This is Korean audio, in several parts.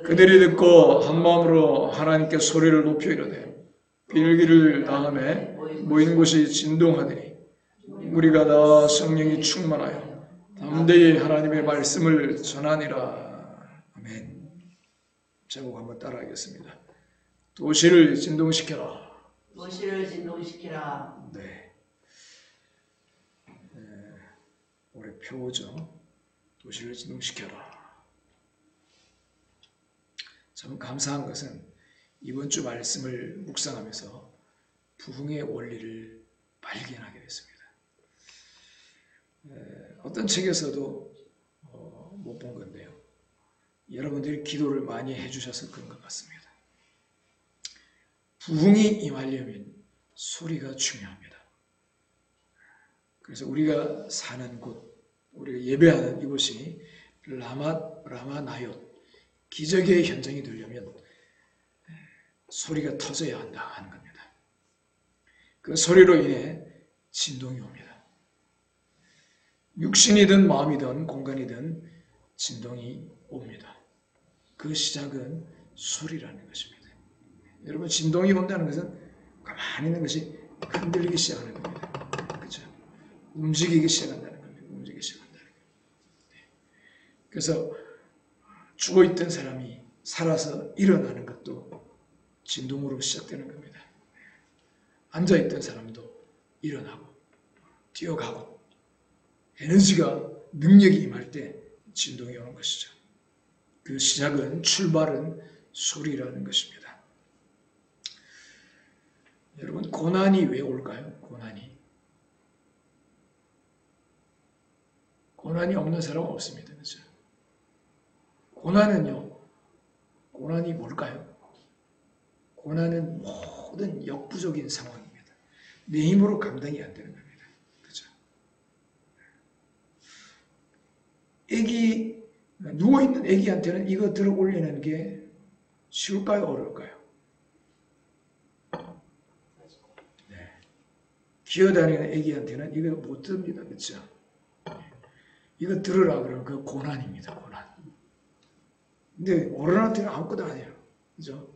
그들이 듣고 한 마음으로 하나님께 소리를 높여 이르되 빌기를 다음에 모인 곳이 진동하더니 우리가 다 성령이 충만하여 담대히 하나님의 말씀을 전하니라. 아멘. 제목 한번 따라하겠습니다. 도시를 진동시켜라. 도시를 진동시키라. 네. 올해 표죠. 도시를 진동시켜라. 참 감사한 것은 이번 주 말씀을 묵상하면서 부흥의 원리를 발견하게 됐습니다. 어떤 책에서도 못 본 건데요. 여러분들이 기도를 많이 해주셔서 그런 것 같습니다. 부흥이 임하려면 소리가 중요합니다. 그래서 우리가 사는 곳, 우리가 예배하는 이곳이 라마나얏, 기적의 현장이 되려면 소리가 터져야 한다 하는 겁니다. 그 소리로 인해 진동이 옵니다. 육신이든 마음이든 공간이든 진동이 옵니다. 그 시작은 소리라는 것입니다. 여러분, 진동이 온다는 것은 가만히 있는 것이 흔들리기 시작하는 겁니다. 그렇죠? 움직이기 시작한다는 겁니다. 움직이기 시작한다는 겁니다. 그래서 죽어있던 사람이 살아서 일어나는 것도 진동으로 시작되는 겁니다. 앉아있던 사람도 일어나고 뛰어가고 에너지가 능력이 임할 때 진동이 오는 것이죠. 그 시작은 출발은 소리라는 것입니다. 여러분, 고난이 왜 올까요? 고난이 없는 사람은 없습니다. 그렇죠? 고난이 뭘까요? 고난은 모든 역부족인 상황입니다. 내 힘으로 감당이 안 되는 겁니다. 그렇죠? 누워있는 애기한테는 이거 들어 올리는 게 쉬울까요? 어려울까요? 네. 기어다니는 애기한테는 이거 못 듭니다. 그렇죠? 이거 들으라 그러면 그 고난입니다. 고난. 근데 어른한테는 아무것도 아니에요. 그죠?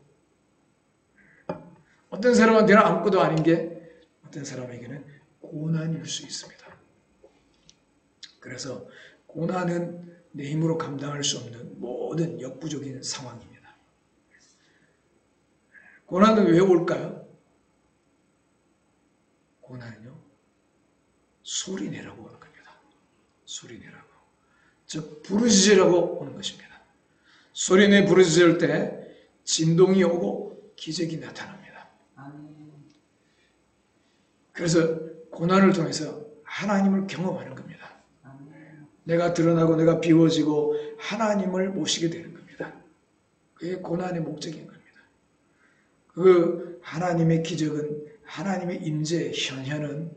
어떤 사람한테는 아무것도 아닌 게 어떤 사람에게는 고난일 수 있습니다. 그래서 고난은 내 힘으로 감당할 수 없는 모든 역부족인 상황입니다. 고난은 왜 올까요? 고난은요, 소리 내라고 오는 겁니다. 소리 내라고. 즉, 부르짖으라고 오는 것입니다. 소리내 부르짖을 때 진동이 오고 기적이 나타납니다. 그래서 고난을 통해서 하나님을 경험하는 겁니다. 내가 드러나고 내가 비워지고 하나님을 모시게 되는 겁니다. 그게 고난의 목적인 겁니다. 그 하나님의 기적은, 하나님의 임재, 현현은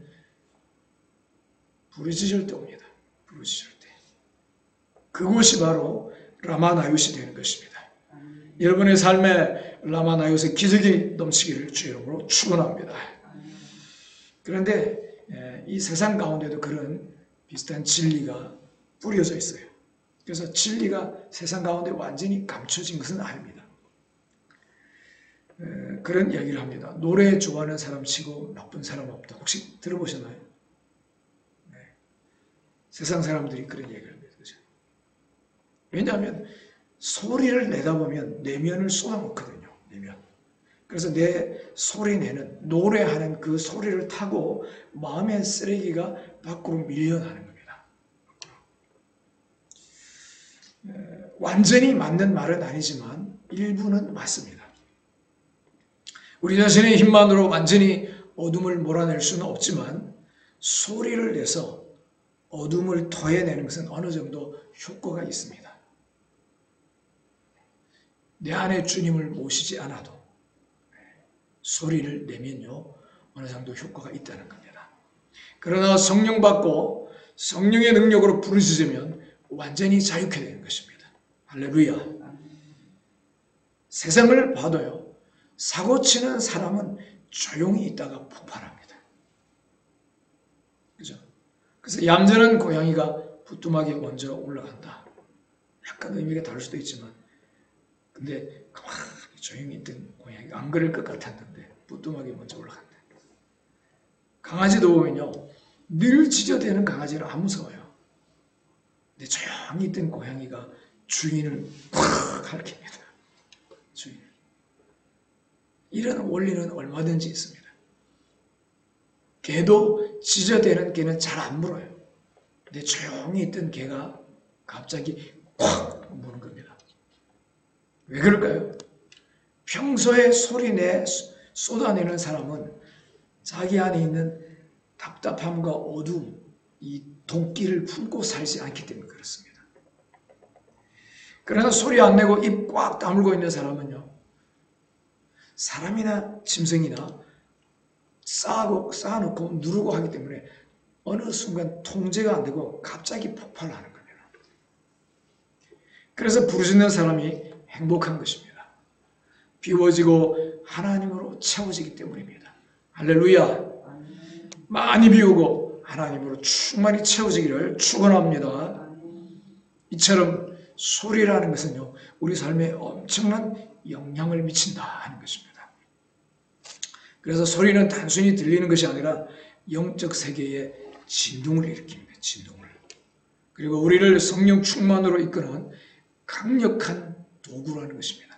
부르짖을 때 옵니다. 부르짖을 때. 그곳이 바로 라마나얏이 되는 것입니다. 여러분의 삶에 라마나얏의 기적이 넘치기를 주 이름으로 축원합니다. 그런데 이 세상 가운데도 그런 비슷한 진리가 뿌려져 있어요. 그래서 진리가 세상 가운데 완전히 감춰진 것은 아닙니다. 그런 이야기를 합니다. 노래 좋아하는 사람 치고 나쁜 사람 없다. 혹시 들어보셨나요? 네. 세상 사람들이 그런 이야기를 합니다. 그렇죠? 왜냐하면 소리를 내다 보면 내면을 쏟아놓거든요. 내면. 그래서 내 소리 내는, 노래하는 그 소리를 타고 마음의 쓰레기가 밖으로 밀려나는 겁니다. 완전히 맞는 말은 아니지만 일부는 맞습니다. 우리 자신의 힘만으로 완전히 어둠을 몰아낼 수는 없지만 소리를 내서 어둠을 토해내는 것은 어느 정도 효과가 있습니다. 내 안에 주님을 모시지 않아도 소리를 내면요, 어느 정도 효과가 있다는 겁니다. 그러나 성령 받고 성령의 능력으로 부르짖으면 완전히 자유케 되는 것입니다. 할렐루야. 세상을 봐도요, 사고치는 사람은 조용히 있다가 폭발합니다. 그죠? 그래서 얌전한 고양이가 부뚜막에 먼저 올라간다. 약간 의미가 다를 수도 있지만 그 근데 가만히 조용히 있던 고양이가 안 그럴 것 같았는데 부뚜막이 먼저 올라간다. 강아지도 보면요, 늘 짖어대는 강아지는 안 무서워요. 근데 조용히 있던 고양이가 주인을 콱 가리킵니다. 주인. 이런 원리는 얼마든지 있습니다. 개도 짖어대는 개는 잘 안 물어요. 근데 조용히 있던 개가 갑자기 콱 무는 겁니다. 왜 그럴까요? 평소에 소리내 쏟아내는 사람은 자기 안에 있는 답답함과 어두움, 이 도끼를 품고 살지 않기 때문에 그렇습니다. 그러나 소리 안 내고 입 꽉 다물고 있는 사람은요, 사람이나 짐승이나 쌓아놓고 누르고 하기 때문에 어느 순간 통제가 안 되고 갑자기 폭발하는 겁니다. 그래서 부르짖는 사람이 행복한 것입니다. 비워지고 하나님으로 채워지기 때문입니다. 할렐루야. 많이 비우고 하나님으로 충만히 채워지기를 축원합니다. 이처럼 소리라는 것은요, 우리 삶에 엄청난 영향을 미친다 하는 것입니다. 그래서 소리는 단순히 들리는 것이 아니라 영적 세계에 진동을 일으킵니다. 진동을. 그리고 우리를 성령 충만으로 이끄는 강력한 도구라는 것입니다.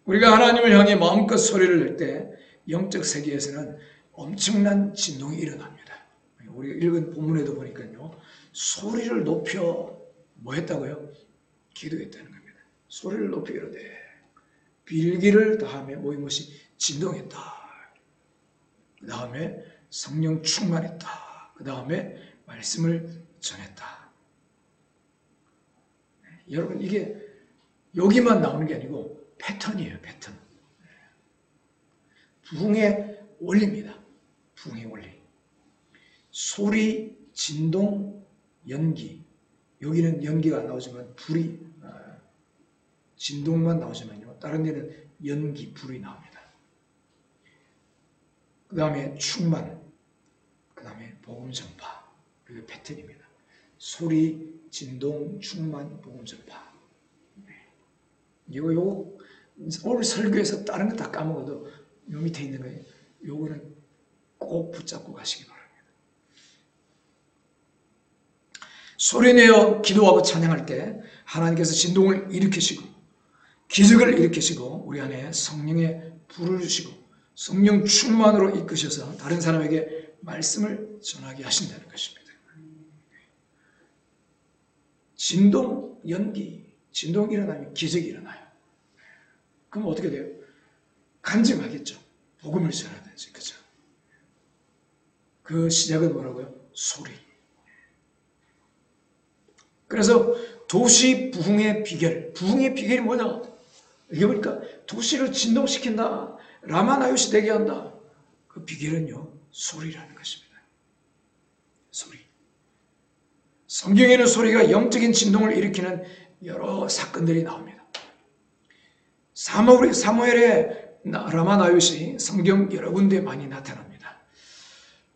우리가 하나님을 향해 마음껏 소리를 낼 때 영적 세계에서는 엄청난 진동이 일어납니다. 우리가 읽은 본문에도 보니까요, 소리를 높여 뭐 했다고요? 기도했다는 겁니다. 소리를 높여 이르되 빌기를 다하며 모인 것이 진동했다. 그 다음에 성령 충만했다. 그 다음에 말씀을 전했다. 여러분, 이게 여기만 나오는 게 아니고 패턴이에요. 패턴. 부흥의 원리입니다. 부흥의 원리. 소리, 진동, 연기. 여기는 연기가 안 나오지만 불이, 진동만 나오지만요, 다른 데는 연기, 불이 나옵니다. 그 다음에 충만, 그 다음에 복음 전파. 그게 패턴입니다. 소리, 진동, 충만, 복음 전파. 요거 오늘 설교에서 다른 거 다 까먹어도 요 밑에 있는 거예요. 요거는 꼭 붙잡고 가시기 바랍니다. 소리내어 기도하고 찬양할 때 하나님께서 진동을 일으키시고 기적을 일으키시고 우리 안에 성령의 불을 주시고 성령 충만으로 이끄셔서 다른 사람에게 말씀을 전하게 하신다는 것입니다. 진동, 연기, 진동이 일어나면 기적이 일어나요. 그럼 어떻게 돼요? 간증하겠죠. 복음을 전하든지, 그죠? 그 시작은 뭐라고요? 소리. 그래서 도시 부흥의 비결. 부흥의 비결이 뭐냐? 이게 보니까 도시를 진동시킨다. 라마나요시 되게 한다. 그 비결은요, 소리라는 것입니다. 소리. 성경에는 소리가 영적인 진동을 일으키는 여러 사건들이 나옵니다. 사무엘의 라마나요시 성경 여러 군데 많이 나타납니다.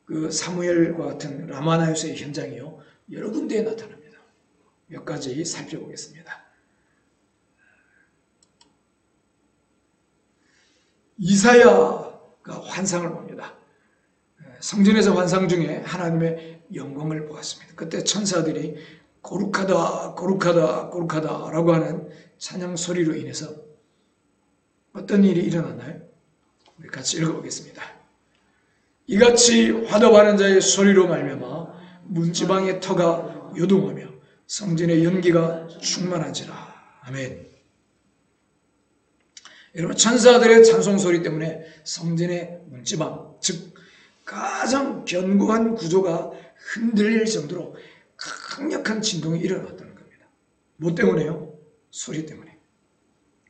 그 사무엘과 같은 라마나요시의 현장이요, 여러 군데에 나타납니다. 몇 가지 살펴보겠습니다. 이사야가 환상을 봅니다. 성전에서 환상 중에 하나님의 영광을 보았습니다. 그때 천사들이 거룩하다, 거룩하다, 거룩하다 라고 하는 찬양 소리로 인해서 어떤 일이 일어났나요? 우리 같이 읽어보겠습니다. 이같이 화답하는 자의 소리로 말미암아 문지방의 터가 요동하며 성전의 연기가 충만한지라. 아멘. 여러분, 천사들의 찬송 소리 때문에 성전의 문지방, 즉 가장 견고한 구조가 흔들릴 정도로 강력한 진동이 일어났다는 겁니다. 뭐 때문에요? 소리 때문에.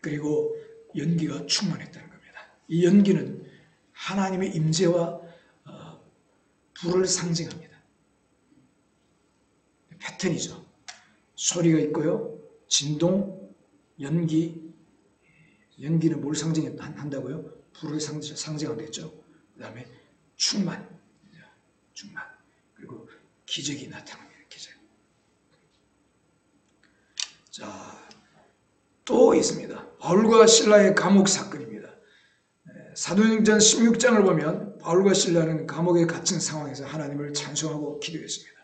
그리고 연기가 충만했다는 겁니다. 이 연기는 하나님의 임재와 불을 상징합니다. 패턴이죠. 소리가 있고요, 진동, 연기. 연기는 뭘 상징한다고요? 불을 상징하겠죠. 그 다음에 충만. 그리고 기적이 나타납니다. 기적. 자, 또 있습니다. 바울과 실라의 감옥 사건입니다. 사도행전 16장을 보면 바울과 실라는 감옥에 갇힌 상황에서 하나님을 찬송하고 기도했습니다.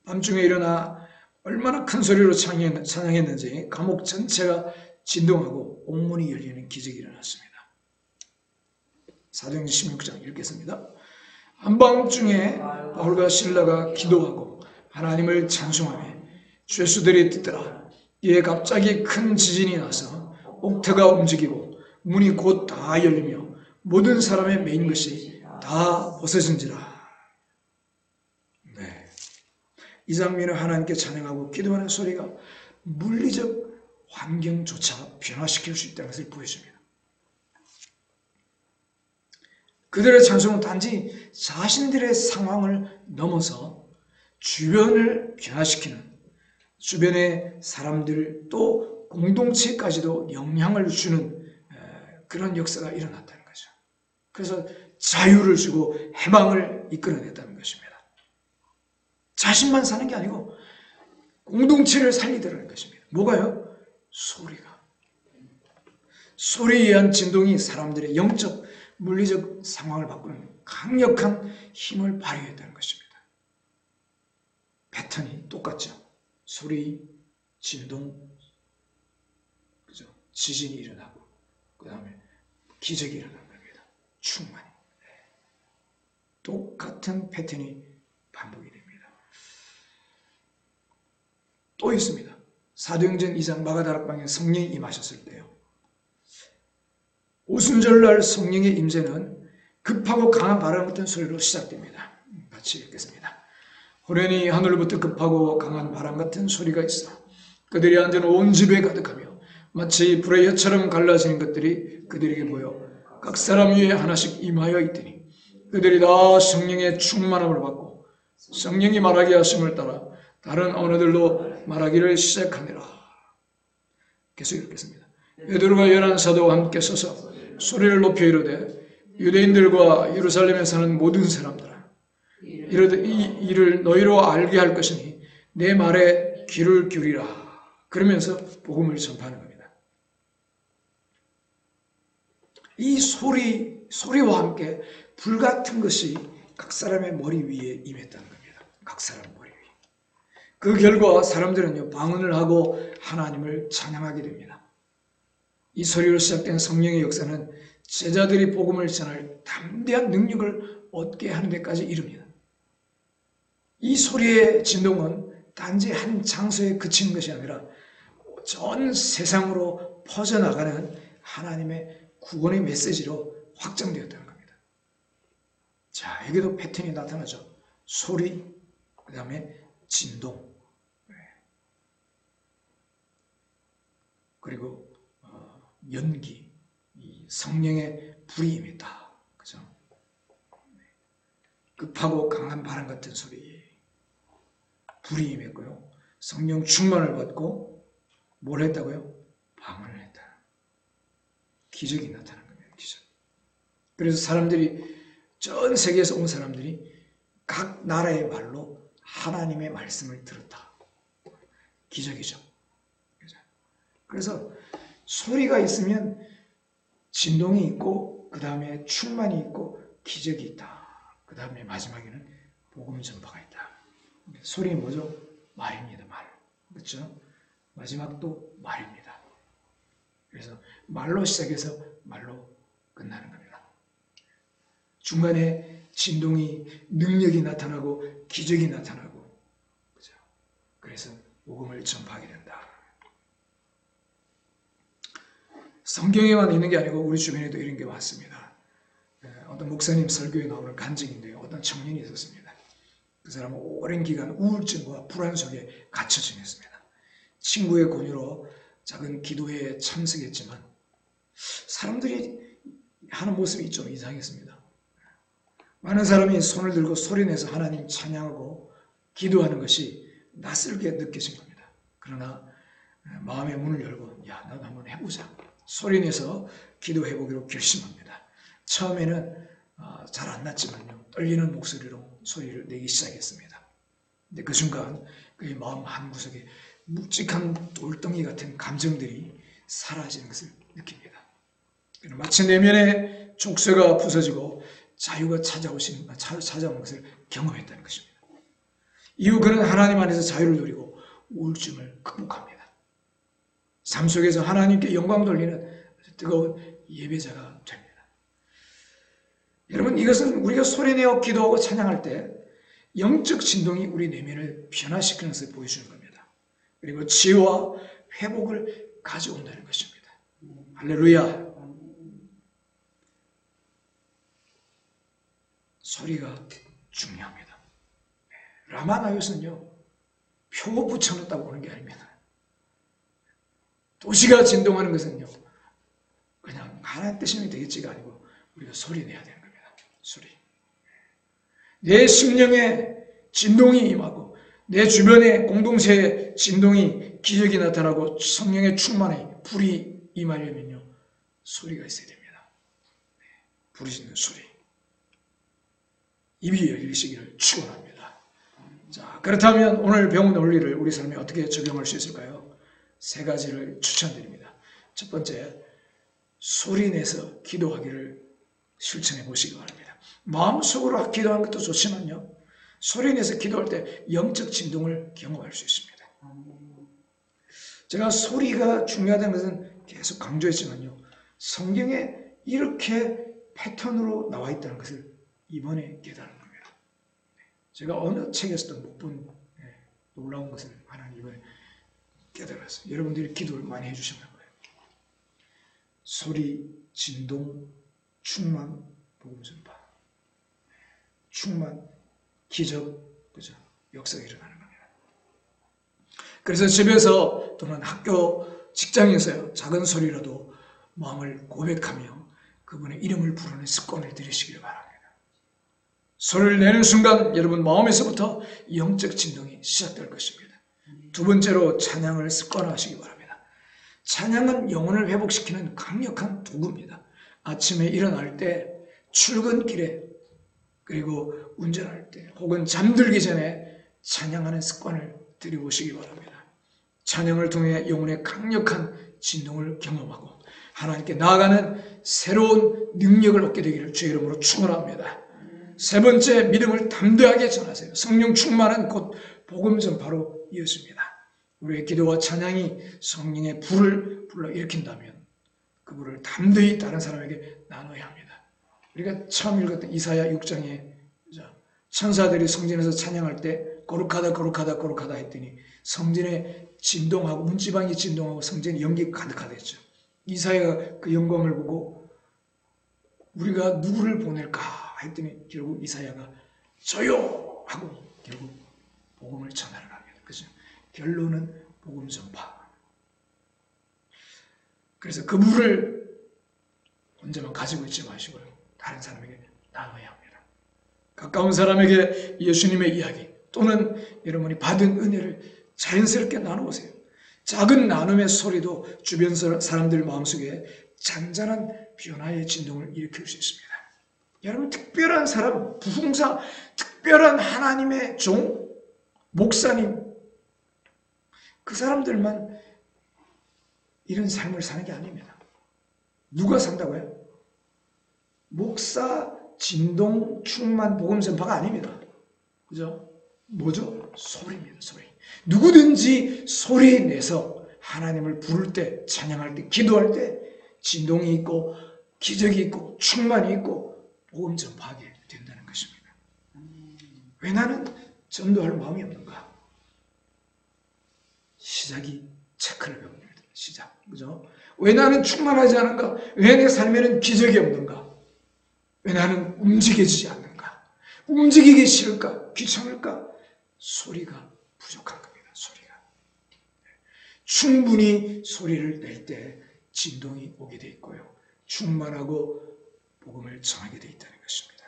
밤중에 일어나 얼마나 큰 소리로 찬양했는지 감옥 전체가 진동하고 옥문이 열리는 기적이 일어났습니다. 사도행전 16장 읽겠습니다. 한밤중에 바울과 실라가 기도하고 하나님을 찬송하며 죄수들이 듣더라. 이에 갑자기 큰 지진이 나서 옥터가 움직이고 문이 곧 다 열리며 모든 사람의 매인 것이 다 벗어진지라. 네. 이 장면은 하나님께 찬양하고 기도하는 소리가 물리적 환경조차 변화시킬 수 있다는 것을 보여줍니다. 그들의 찬송은 단지 자신들의 상황을 넘어서 주변을 변화시키는, 주변의 사람들 또 공동체까지도 영향을 주는 그런 역사가 일어났다는 거죠. 그래서 자유를 주고 해방을 이끌어냈다는 것입니다. 자신만 사는 게 아니고 공동체를 살리더라는 것입니다. 뭐가요? 소리가. 소리에 의한 진동이 사람들의 영적, 물리적 상황을 바꾸는 강력한 힘을 발휘했다는 것입니다. 패턴이 똑같죠. 소리, 진동, 그죠? 지진이 일어나고 그 다음에 기적이 일어난 겁니다. 충만히. 똑같은 패턴이 반복이 됩니다. 또 있습니다. 사도행전 2장 마가다락방에 성령이 임하셨을 때요. 오순절날 성령의 임재는 급하고 강한 바람 같은 소리로 시작됩니다. 같이 읽겠습니다. 호련히 하늘로부터 급하고 강한 바람 같은 소리가 있어 그들이 앉은 온 집에 가득하며 마치 불의 혀처럼 갈라지는 것들이 그들에게 보여 각 사람 위에 하나씩 임하여 있더니 그들이 다 성령의 충만함을 받고 성령이 말하게 하심을 따라 다른 언어들로 말하기를 시작하니라. 계속 읽겠습니다. 베드로가 11사도와 함께 서서 소리를 높여 이르되 유대인들과 예루살렘에 사는 모든 사람들아 이르되 이 일을 너희로 알게 할 것이니 내 말에 귀를 기울이라. 그러면서 복음을 전파하는 겁니다. 이 소리와 함께 불같은 것이 각 사람의 머리 위에 임했다는 겁니다. 각 사람 머리 위에. 그 결과 사람들은요 방언을 하고 하나님을 찬양하게 됩니다. 이 소리로 시작된 성령의 역사는 제자들이 복음을 전할 담대한 능력을 얻게 하는 데까지 이릅니다. 이 소리의 진동은 단지 한 장소에 그치는 것이 아니라 전 세상으로 퍼져나가는 하나님의 구원의 메시지로 확장되었다는 겁니다. 자, 여기도 패턴이 나타나죠. 소리, 그 다음에 진동, 그리고 연기, 이 성령의 불이 임했다. 그죠? 급하고 강한 바람 같은 소리, 불이 임했고요. 성령 충만을 받고 뭘 했다고요? 방언을 했다. 기적이 나타난 겁니다. 기적. 그래서 사람들이 전 세계에서 온 사람들이 각 나라의 말로 하나님의 말씀을 들었다. 기적이죠. 그래서 소리가 있으면 진동이 있고 그 다음에 충만이 있고 기적이 있다. 그 다음에 마지막에는 복음 전파가 있다. 소리는 뭐죠? 말입니다. 말. 그렇죠? 마지막도 말입니다. 그래서 말로 시작해서 말로 끝나는 겁니다. 중간에 진동이, 능력이 나타나고 기적이 나타나고, 그죠? 그래서 복음을 전파하게 된다. 성경에만 있는 게 아니고 우리 주변에도 이런 게 많습니다. 어떤 목사님 설교에 나오는 간증인데요. 어떤 청년이 있었습니다. 그 사람은 오랜 기간 우울증과 불안 속에 갇혀 지냈습니다. 친구의 권유로 작은 기도회에 참석했지만 사람들이 하는 모습이 좀 이상했습니다. 많은 사람이 손을 들고 소리내서 하나님 찬양하고 기도하는 것이 낯설게 느껴진 겁니다. 그러나 마음의 문을 열고 야, 나도 한번 해보자. 소리내서 기도해보기로 결심합니다. 처음에는 잘 안 났지만요. 떨리는 목소리로 소리를 내기 시작했습니다. 근데 그 순간 그의 마음 한구석에 묵직한 돌덩이 같은 감정들이 사라지는 것을 느낍니다. 마치 내면의 족쇄가 부서지고 자유가 찾아오는 것을 경험했다는 것입니다. 이후 그는 하나님 안에서 자유를 누리고 우울증을 극복합니다. 삶 속에서 하나님께 영광 돌리는 뜨거운 예배자가 됩니다. 여러분, 이것은 우리가 소리내어 기도하고 찬양할 때 영적 진동이 우리 내면을 변화시키는 것을 보여주는 겁니다. 그리고 치유와 회복을 가져온다는 것입니다. 할렐루야. 소리가 중요합니다. 라마나요스는요, 표 붙여놨다고 보는 게 아닙니다. 도시가 진동하는 것은요, 그냥 하나님 뜻이면 되겠지가 아니고 우리가 소리 내야 되는 겁니다. 소리. 내 심령에 진동이 임하고 내 주변의 공동체에 진동이 기적이 나타나고 성령의 충만에 불이 임하려면요, 소리가 있어야 됩니다. 부르짖는 소리. 입이 열리시기를 축원합니다. 자, 그렇다면 오늘 배운 원리를 우리 삶에 어떻게 적용할 수 있을까요? 세 가지를 추천드립니다. 첫 번째, 소리 내서 기도하기를 실천해 보시기 바랍니다. 마음속으로 기도하는 것도 좋지만요, 소리 내서 기도할 때 영적 진동을 경험할 수 있습니다. 제가 소리가 중요하다는 것은 계속 강조했지만요, 성경에 이렇게 패턴으로 나와 있다는 것을 이번에 깨달은 겁니다. 제가 어느 책에서도 못 본 놀라운 것을 하나님 이번에 깨달았어요. 여러분들이 기도를 많이 해주셨나 봐요. 소리, 진동, 충만, 복음 전파. 충만, 기적, 그죠? 역사가 일어나는 겁니다. 그래서 집에서 또는 학교, 직장에서요, 작은 소리라도 마음을 고백하며 그분의 이름을 부르는 습관을 들이시기를 바랍니다. 소리를 내는 순간 여러분 마음에서부터 영적 진동이 시작될 것입니다. 두 번째로 찬양을 습관화하시기 바랍니다. 찬양은 영혼을 회복시키는 강력한 도구입니다. 아침에 일어날 때, 출근길에, 그리고 운전할 때, 혹은 잠들기 전에 찬양하는 습관을 들여보시기 바랍니다. 찬양을 통해 영혼의 강력한 진동을 경험하고 하나님께 나아가는 새로운 능력을 얻게 되기를 주의 이름으로 축원합니다. 세 번째, 믿음을 담대하게 전하세요. 성령 충만은 곧 복음 전파로 이어집니다. 우리의 기도와 찬양이 성령의 불을 불러일으킨다면 그 불을 담대히 다른 사람에게 나눠야 합니다. 우리가 처음 읽었던 이사야 6장에 천사들이 성전에서 찬양할 때 거룩하다 거룩하다 거룩하다 했더니 성전에 진동하고 문지방이 진동하고 성전에 연기 가득하다 했죠. 이사야가 그 영광을 보고 우리가 누구를 보낼까 했더니 결국 이사야가 저요 하고 결국 복음을 전하러 갑니다. 그죠? 결론은 복음 전파. 그래서 그 물을 혼자만 가지고 있지 마시고요, 다른 사람에게 나눠야 합니다. 가까운 사람에게 예수님의 이야기 또는 여러분이 받은 은혜를 자연스럽게 나누세요. 작은 나눔의 소리도 주변 사람들 마음속에 잔잔한 변화의 진동을 일으킬 수 있습니다. 여러분, 특별한 사람, 부흥사, 특별한 하나님의 종, 목사님, 그 사람들만 이런 삶을 사는 게 아닙니다. 누가 산다고요? 목사, 진동, 충만, 복음 전파가 아닙니다. 그죠? 뭐죠? 소리입니다. 소리. 누구든지 소리 내서 하나님을 부를 때, 찬양할 때, 기도할 때 진동이 있고 기적이 있고 충만이 있고 복음 전파하게 된다는 것입니다. 왜 나는 전도할 마음이 없는가? 시작이 체크를 배웁니다. 시작. 그죠? 왜 나는 충만하지 않은가? 왜 내 삶에는 기적이 없는가? 왜 나는 움직여지지 않는가? 움직이기 싫을까? 귀찮을까? 소리가 부족한 겁니다. 소리가. 충분히 소리를 낼 때 진동이 오게 돼 있고요. 충만하고 복음을 전하게 돼 있다는 것입니다.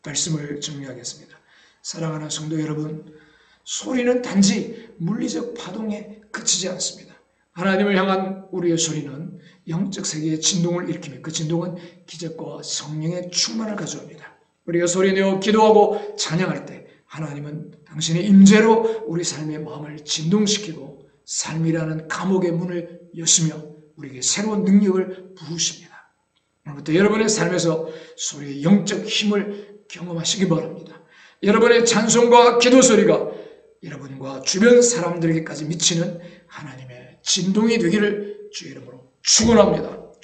말씀을 정리하겠습니다. 사랑하는 성도 여러분, 소리는 단지 물리적 파동에 그치지 않습니다. 하나님을 향한 우리의 소리는 영적 세계의 진동을 일으키며 그 진동은 기적과 성령의 충만을 가져옵니다. 우리가 소리내어 기도하고 찬양할 때 하나님은 당신의 임재로 우리 삶의 마음을 진동시키고 삶이라는 감옥의 문을 여시며 우리에게 새로운 능력을 부으십니다. 오늘부터 여러분의 삶에서 소리의 영적 힘을 경험하시기 바랍니다. 여러분의 찬송과 기도 소리가 여러분과 주변 사람들에게까지 미치는 하나님의 진동이 되기를 주의 이름으로 축원합니다.